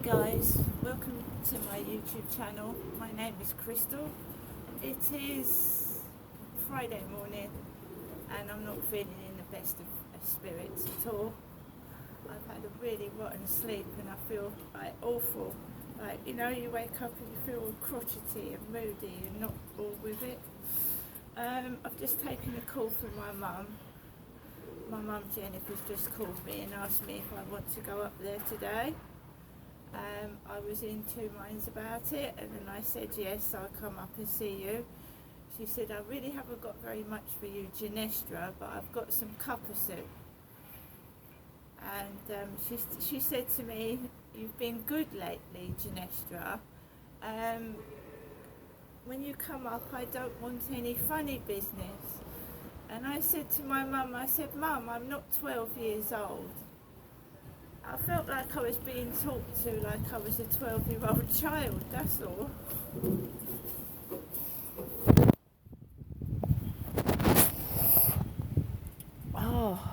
guys, welcome to my YouTube channel. My name is Crystal. It is Friday morning and I'm not feeling in the best of spirits at all. I've had a really rotten sleep and I feel like awful. Like, you know, you wake up and you feel all crotchety and moody and not all with it. I've just taken a call from my mum. My mum Jennifer's just called me and asked me if I want to go up there today. I was in two minds about it, and then I said yes, I'll come up and see you. She said, I really haven't got very much for you, Genestra, but I've got some cuppa soup. And she said to me, you've been good lately, Genestra. When you come up, I don't want any funny business. And I said to my mum, I said, Mum, I'm not 12 years old. I felt like I was being talked to like I was a 12-year-old child, that's all. Oh.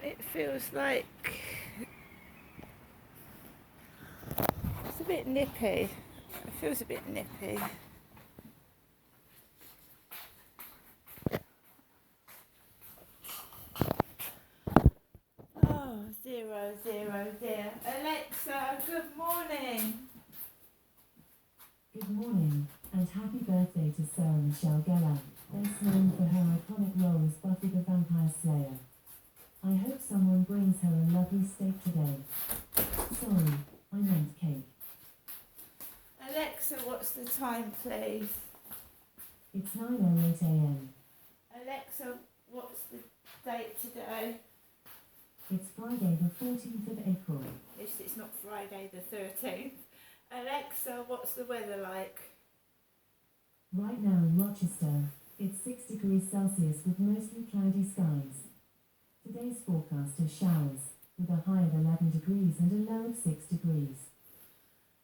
It feels like it's a bit nippy. It feels a bit nippy. Oh, 0, 0, dear. Alexa, good morning. Good morning, and happy birthday to Sarah Michelle Gellar, best known for her iconic role as Buffy the Vampire Slayer. I hope someone brings her a lovely steak today. Sorry, I meant cake. Alexa, what's the time, please? It's 9:08 a.m. Alexa, what's the date today? It's Friday the 14th of April. At least it's not Friday the 13th. Alexa, what's the weather like? Right now in Rochester, it's 6 degrees Celsius with mostly cloudy skies. Today's forecast has showers, with a high of 11 degrees and a low of 6 degrees.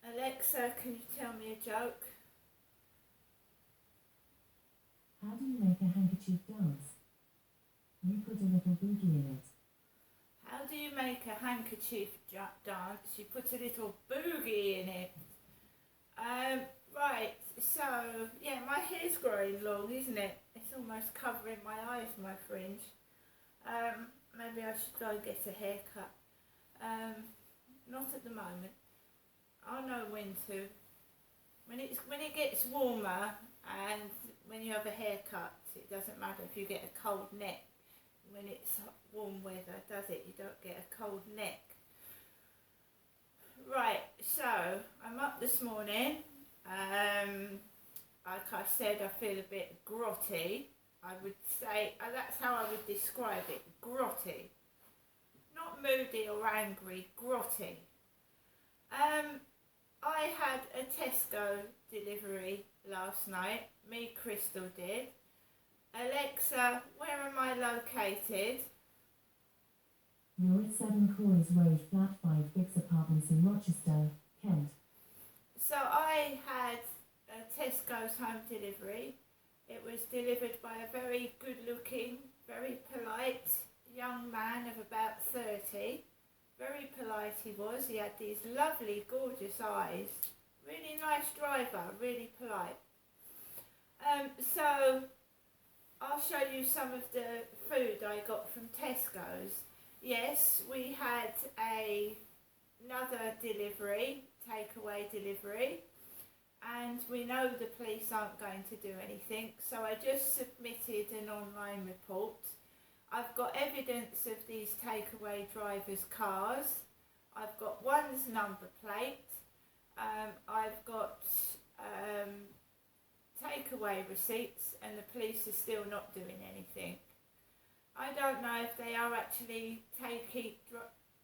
Alexa, can you tell me a joke? How do you make a handkerchief dance? You put a little boogie in it. How do you make a handkerchief dance? You put a little boogie in it. Right, so, yeah, my hair's growing long, isn't it? It's almost covering my eyes, my fringe. Maybe I should go and get a haircut. Not at the moment. I'll know when to. When it gets warmer and when you have a haircut, it doesn't matter if you get a cold neck. When it's warm weather, does it? You don't get a cold neck. Right, so I'm up this morning. Like I said, I feel a bit grotty. I would say, that's how I would describe it, grotty. Not moody or angry, grotty. I had a Tesco delivery last night, me Crystal did. Alexa, where am I located? You're at 7 Croys Road, Flat 5, Bix Apartments in Rochester, Kent. So I had a Tesco's home delivery. It was delivered by a very good-looking, very polite young man of about 30. Very polite he was. He had these lovely, gorgeous eyes. Really nice driver, really polite. So I'll show you some of the food I got from Tesco's. Yes, we had another delivery, takeaway delivery, and we know the police aren't going to do anything, so I just submitted an online report. I've got evidence of these takeaway drivers' cars. I've got one's number plate. I've got takeaway receipts, and the police are still not doing anything. I don't know if they are actually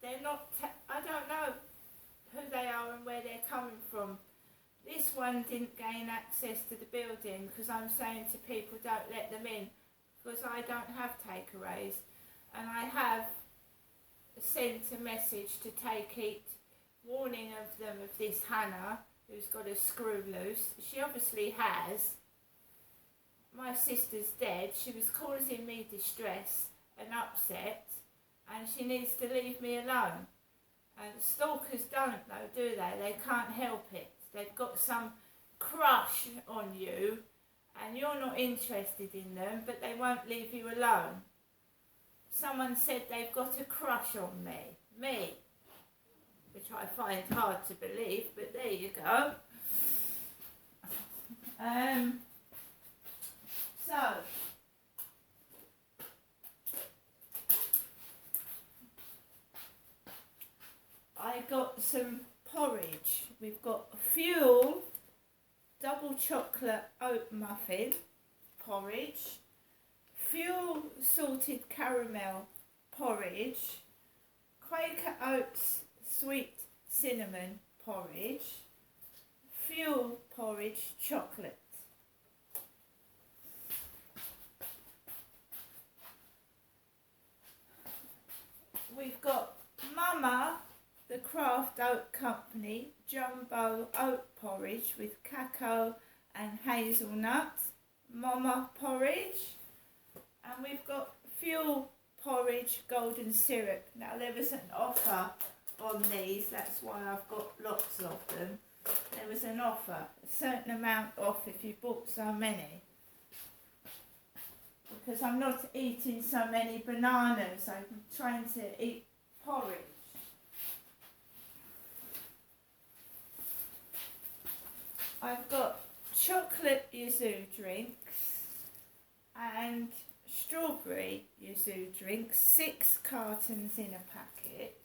they're not, I don't know. who they are and where they're coming from. This one didn't gain access to the building because I'm saying to people don't let them in because I don't have takeaways, and I have sent a message to Take It warning of them of this Hannah who's got a screw loose. She obviously has. My sister's dead. She was causing me distress and upset, and she needs to leave me alone. And stalkers don't though, do they? They can't help it. They've got some crush on you and you're not interested in them, but they won't leave you alone. Someone said they've got a crush on me, which I find hard to believe, but there you go. So, I got some porridge. We've got Fuel double chocolate oat muffin porridge, Fuel salted caramel porridge, Quaker Oats sweet cinnamon porridge, Fuel porridge chocolate. We've got Mama, the Craft Oat Company jumbo oat porridge with cacao and hazelnut, Mama porridge, and we've got Fuel porridge golden syrup. Now there was an offer on these, that's why I've got lots of them. There was an offer, a certain amount off if you bought so many. Because I'm not eating so many bananas, I'm trying to eat porridge. I've got chocolate yuzu drinks and strawberry yuzu drinks, 6 cartons in a packet.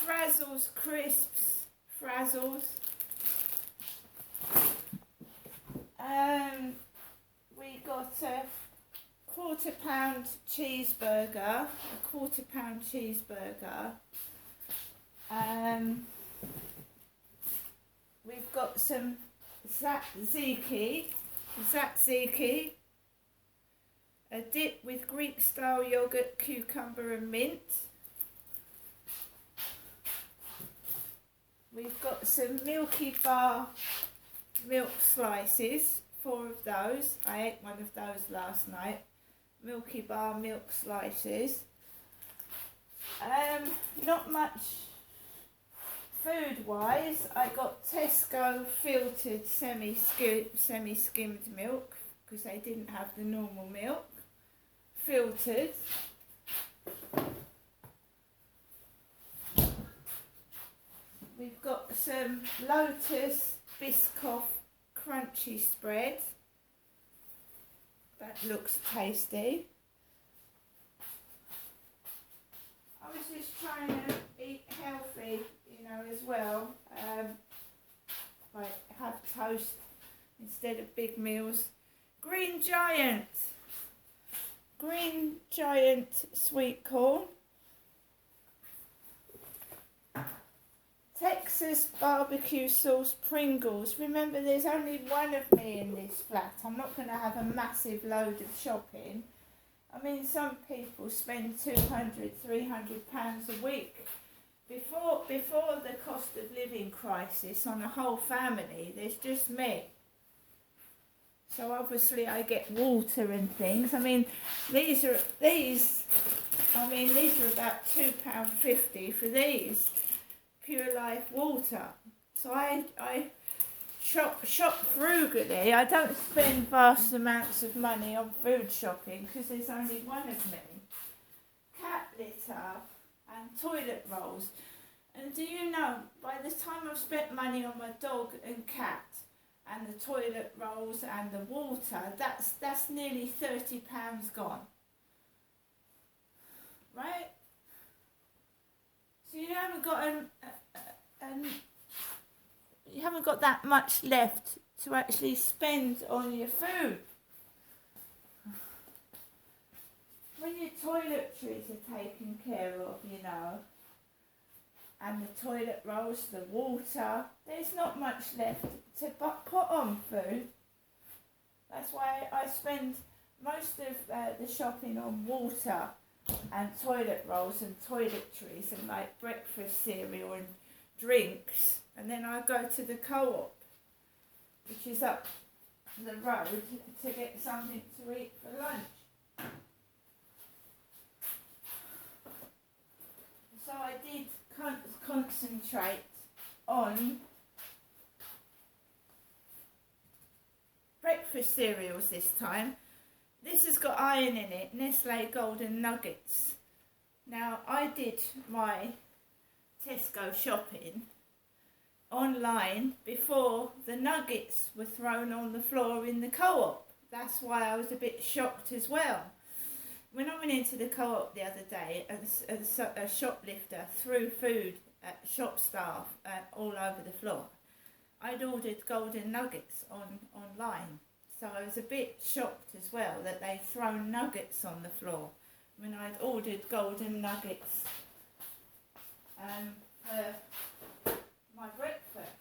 Frazzles crisps, Frazzles. We got a £1/4 cheeseburger, we've got some tzatziki, a dip with Greek style yogurt, cucumber and mint. We've got some Milky Bar milk slices, 4 of those. I ate one of those last night. Milky Bar milk slices. Not much food wise. I got Tesco filtered semi-skimmed milk because they didn't have the normal milk. Filtered. We've got some Lotus Biscoff crunchy spread. That looks tasty. I was just trying to eat healthy, as well. Like have toast instead of big meals. Green Giant sweet corn. Texas barbecue sauce Pringles. Remember, there's only one of me in this flat. I'm not going to have a massive load of shopping. I mean, some people spend £200-300 a week. Before the cost of living crisis on a whole family, there's just me. So obviously I get water and things. I mean, these are about £2.50 for these. Pure Life water. So I shop frugally. I don't spend vast amounts of money on food shopping because there's only one of me. Cat litter and toilet rolls. And do you know, by the time I've spent money on my dog and cat and the toilet rolls and the water, that's nearly £30 gone. Right? So you haven't got that much left to actually spend on your food. When your toiletries are taken care of, you know, and the toilet rolls, the water, there's not much left to put on food. That's why I spend most of the shopping on water and toilet rolls and toiletries and like breakfast cereal and drinks, and then I go to the Co-op, which is up the road, to get something to eat for lunch. So I did concentrate on breakfast cereals this time. This has got iron in it, Nestle Golden Nuggets. Now, I did my Tesco shopping online before the nuggets were thrown on the floor in the Co-op. That's why I was a bit shocked as well. When I went into the Co-op the other day, a shoplifter threw food at shop staff all over the floor. I'd ordered golden nuggets online, so I was a bit shocked as well that they'd thrown nuggets on the floor when I'd ordered golden nuggets for my breakfast.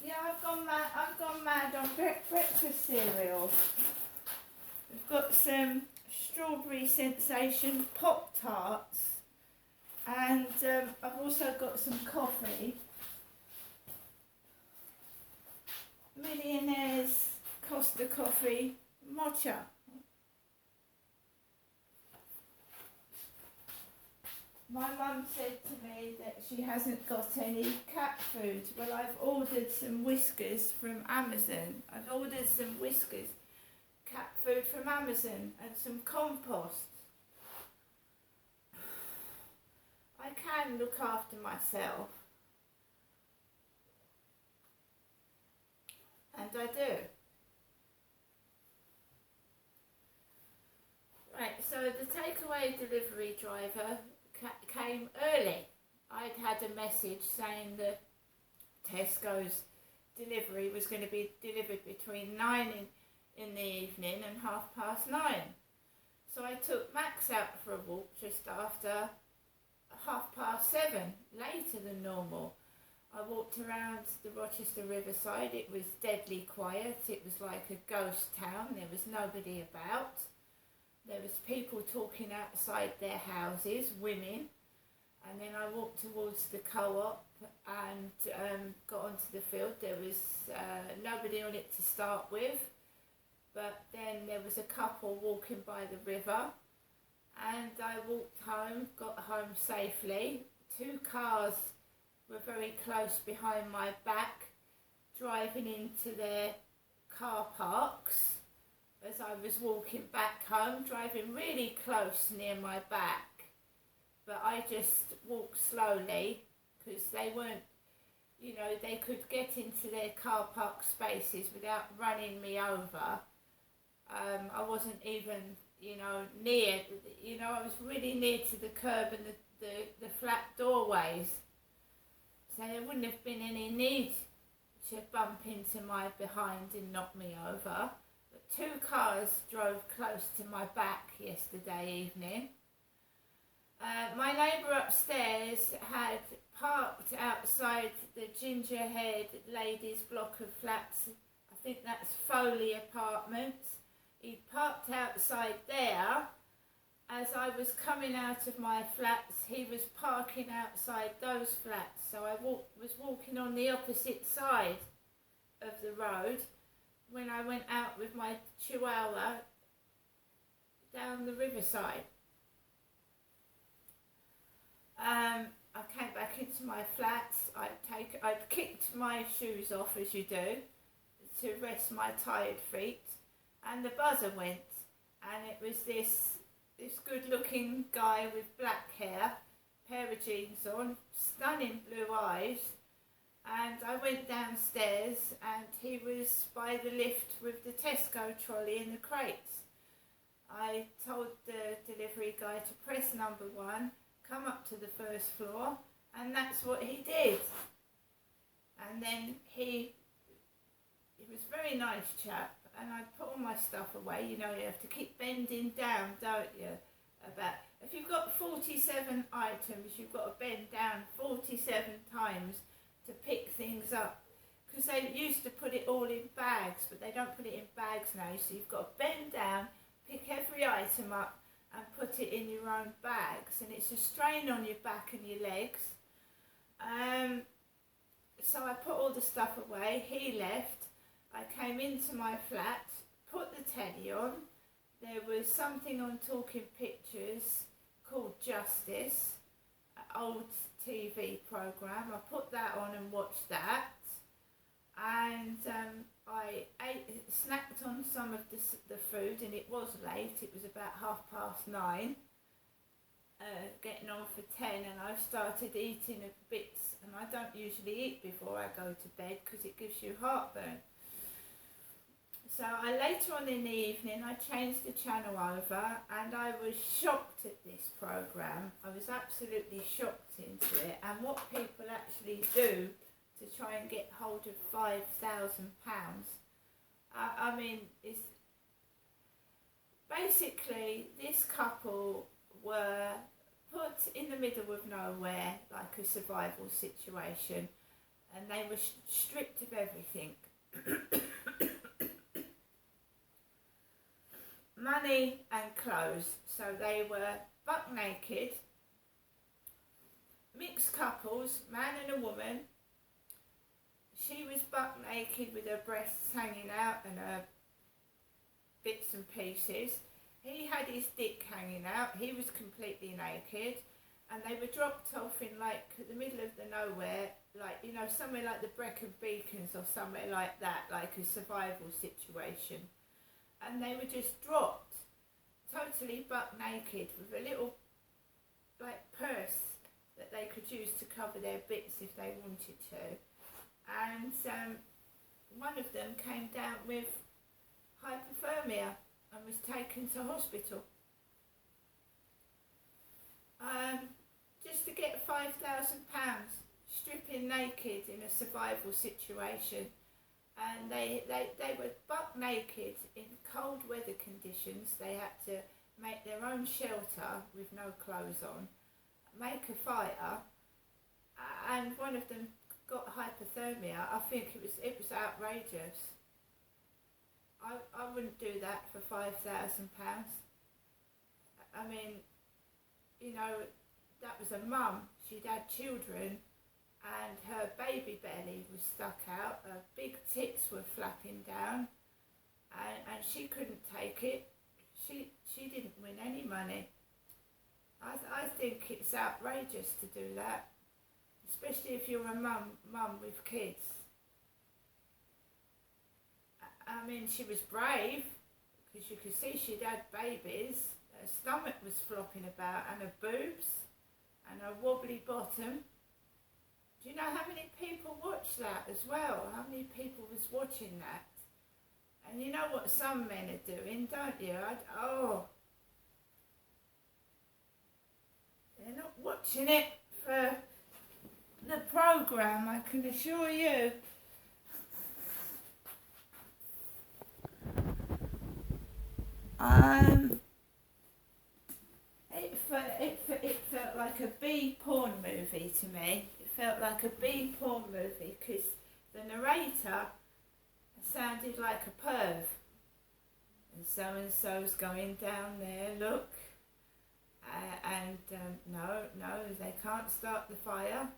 Yeah, I've gone mad on breakfast cereal. We've got some strawberry sensation Pop-Tarts, and I've also got some coffee. Millionaire's Costa Coffee Mocha. My mum said to me that she hasn't got any cat food. Well, I've ordered some Whiskers from Amazon. I've ordered some Whiskers cat food from Amazon and some compost. I can look after myself. And I do. Right, so the takeaway delivery driver came early. I'd had a message saying that Tesco's delivery was going to be delivered between 9 in the evening and 9:30. So I took Max out for a walk just after 7:30, later than normal. I walked around the Rochester Riverside. It was deadly quiet. It was like a ghost town. There was nobody about. There was people talking outside their houses, women. And then I walked towards the Co-op and got onto the field. There was nobody on it to start with. But then there was a couple walking by the river. And I walked home, got home safely. 2 cars were very close behind my back, driving into their car parks as I was walking back home, driving really close near my back. But I just walked slowly because they weren't, they could get into their car park spaces without running me over. I wasn't even, near, I was really near to the curb and the flat doorways. So there wouldn't have been any need to bump into my behind and knock me over. But 2 cars drove close to my back yesterday evening. My neighbour upstairs had parked outside the Gingerhead ladies block of flats. I think that's Foley Apartments. He parked outside there. As I was coming out of my flats, he was parking outside those flats. So I was walking on the opposite side of the road when I went out with my Chihuahua down the riverside. I came back into my flats. I'd kicked my shoes off, as you do, to rest my tired feet, and the buzzer went, and it was this good-looking guy with black hair, pair of jeans on, stunning blue eyes, and I went downstairs and he was by the lift with the Tesco trolley and the crates. I told the delivery guy to press number 1, come up to the first floor, and that's what he did. And then he was a very nice chap, and I put all my stuff away. You know, you have to keep bending down, don't you? If you've got 47 items, you've got to bend down 47 times to pick things up. Because they used to put it all in bags, but they don't put it in bags now. So you've got to bend down, pick every item up and put it in your own bags. And it's a strain on your back and your legs. So I put all the stuff away. He left. I came into my flat, put the telly on. There was something on Talking Pictures called Justice, an old TV programme. I put that on and watched that. And I snacked on some of the food, and it was late. It was about 9:30, getting on for 10, and I started eating bits. And I don't usually eat before I go to bed because it gives you heartburn. So later on in the evening, I changed the channel over, and I was shocked at this programme. I was absolutely shocked into it, and what people actually do to try and get hold of £5,000. I mean, it's basically this couple were put in the middle of nowhere, like a survival situation, and they were stripped of everything. Money and clothes. So they were buck naked, mixed couples, man and a woman. She was buck naked with her breasts hanging out and her bits and pieces. He had his dick hanging out. He was completely naked, and they were dropped off in like the middle of the nowhere, like, you know, somewhere like the Brecon Beacons or somewhere like that, like a survival situation. And they were just dropped, totally buck naked, with a little like purse that they could use to cover their bits if they wanted to. And one of them came down with hypothermia and was taken to hospital. Just to get £5,000, stripping naked in a survival situation. And they were buck naked in cold weather conditions. They had to make their own shelter with no clothes on, make a fire, and one of them got hypothermia. I think it was outrageous. I wouldn't do that for £5,000. I mean, you know, that was a mum. She'd had children, and her baby belly was stuck out. Her big tits were flapping down, and she couldn't take it. She didn't win any money. I think it's outrageous to do that, especially if you're a mum with kids. I mean, she was brave, because you could see she'd had babies. Her stomach was flopping about, and her boobs, and her wobbly bottom. Do you know how many people watched that as well? How many people was watching that? And you know what some men are doing, don't you? They're not watching it for the programme, I can assure you. It felt like a B porn movie to me. It felt like a B porn movie because the narrator sounded like a perv. And so's going down there, look. No, they can't start the fire.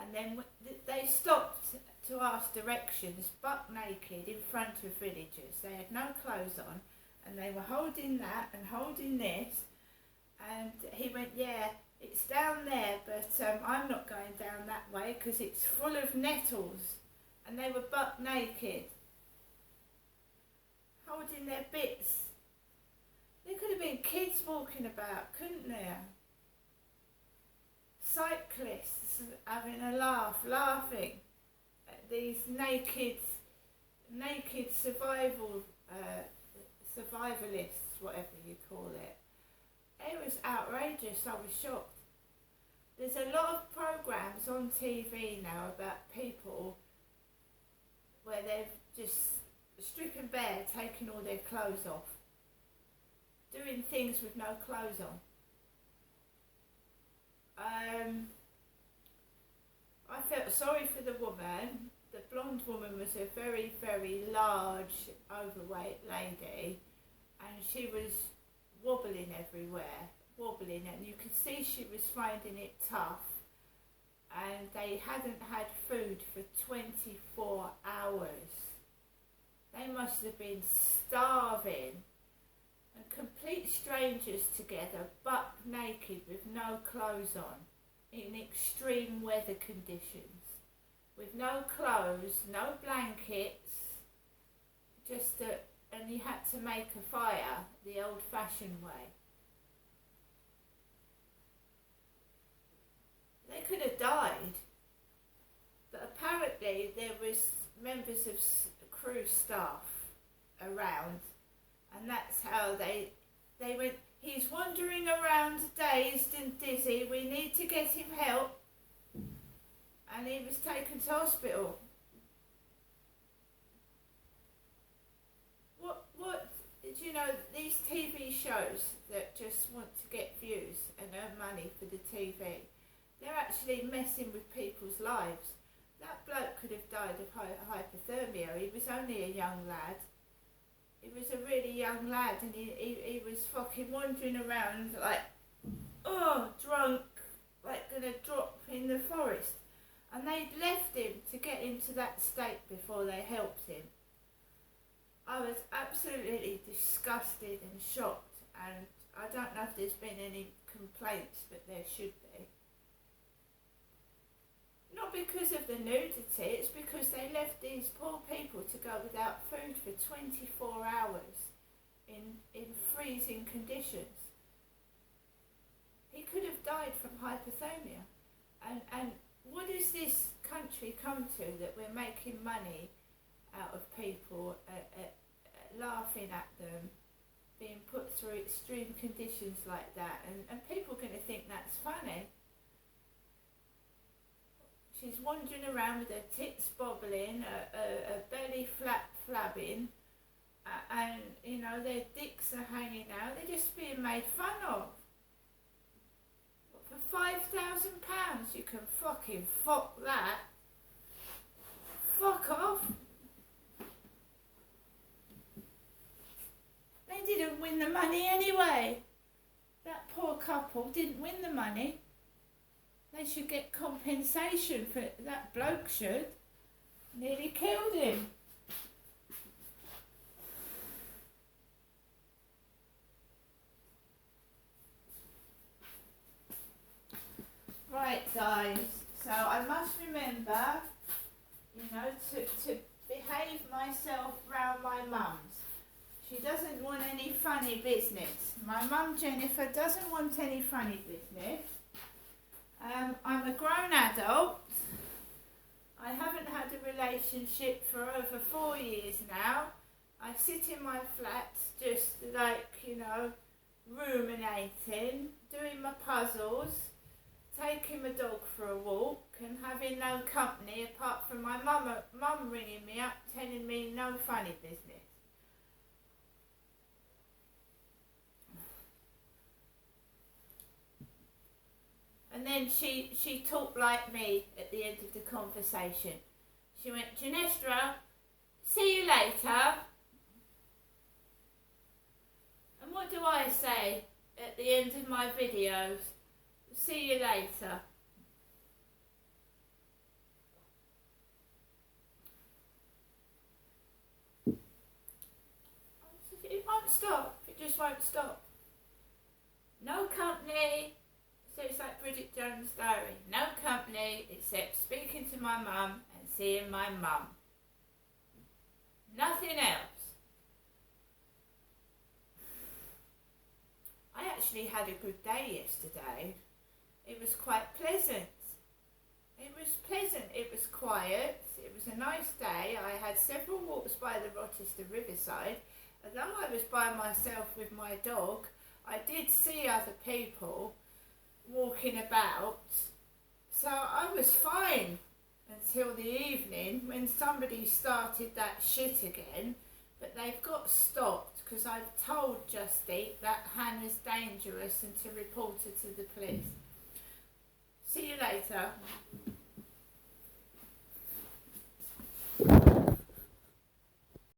And then they stopped to ask directions, buck naked, in front of villagers. They had no clothes on, and they were holding that and holding this. And he went, yeah, it's down there, but I'm not going down that way because it's full of nettles. And they were buck naked, holding their bits. There could have been kids walking about, couldn't there? Cyclists having a laugh, laughing at these naked survivalists, whatever you call it. It was outrageous. I was shocked. There's a lot of programmes on TV now about people where they've just stripping bare, taking all their clothes off, doing things with no clothes on. I felt sorry for the woman. The blonde woman was a very, very large, overweight lady, and she was wobbling everywhere, and you could see she was finding it tough, and they hadn't had food for 24 hours. They must have been starving, and complete strangers together, buck naked with no clothes on, in extreme weather conditions, with no clothes, no blankets, and you had to make a fire the old-fashioned way. They could have died, but apparently there was members of crew staff around, and that's how they went, he's wandering around dazed and dizzy, we need to get him help, and he was taken to hospital. What do you know, these TV shows that just want to get views and earn money for the TV, they're actually messing with people's lives. That bloke could have died of hypothermia. He was only a young lad. He was a really young lad, and he was fucking wandering around like, drunk, like gonna drop in the forest. And they'd left him to get him to that state before they helped him. I was absolutely disgusted and shocked, and I don't know if there's been any complaints, but there should be. Not because of the nudity, it's because they left these poor people to go without food for 24 hours in freezing conditions. He could have died from hypothermia. And what does this country come to, that we're making money out of people, laughing at them, being put through extreme conditions like that, and people are going to think that's funny. She's wandering around with her tits bobbling, her belly flabbing, and you know, their dicks are hanging out. They're just being made fun of. For £5,000 you can fucking fuck that. Fuck off. They didn't win the money anyway. That poor couple didn't win the money. They should get compensation for it. That bloke should. Nearly killed him. Right, guys, so I must remember, you know, to behave myself round my mum's. She doesn't want any funny business. My mum Jennifer doesn't want any funny business. I'm a grown adult. I haven't had a relationship for over 4 years now. I sit in my flat just like, you know, ruminating, doing my puzzles, taking my dog for a walk and having no company apart from my mum ringing me up telling me no funny business. And then she talked like me at the end of the conversation. She went, Janestra, see you later. And what do I say at the end of my videos? See you later. It won't stop. It just won't stop. No company. So it's like Bridget Jones' Diary. No company except speaking to my mum and seeing my mum. Nothing else. I actually had a good day yesterday. It was quite pleasant. It was pleasant. It was quiet. It was a nice day. I had several walks by the Rochester Riverside. Although I was by myself with my dog, I did see other people walking about, so I was fine until the evening when somebody started that shit again, but they've got stopped because I've told Just Eat that Hannah's dangerous and to report her to the police. See you later.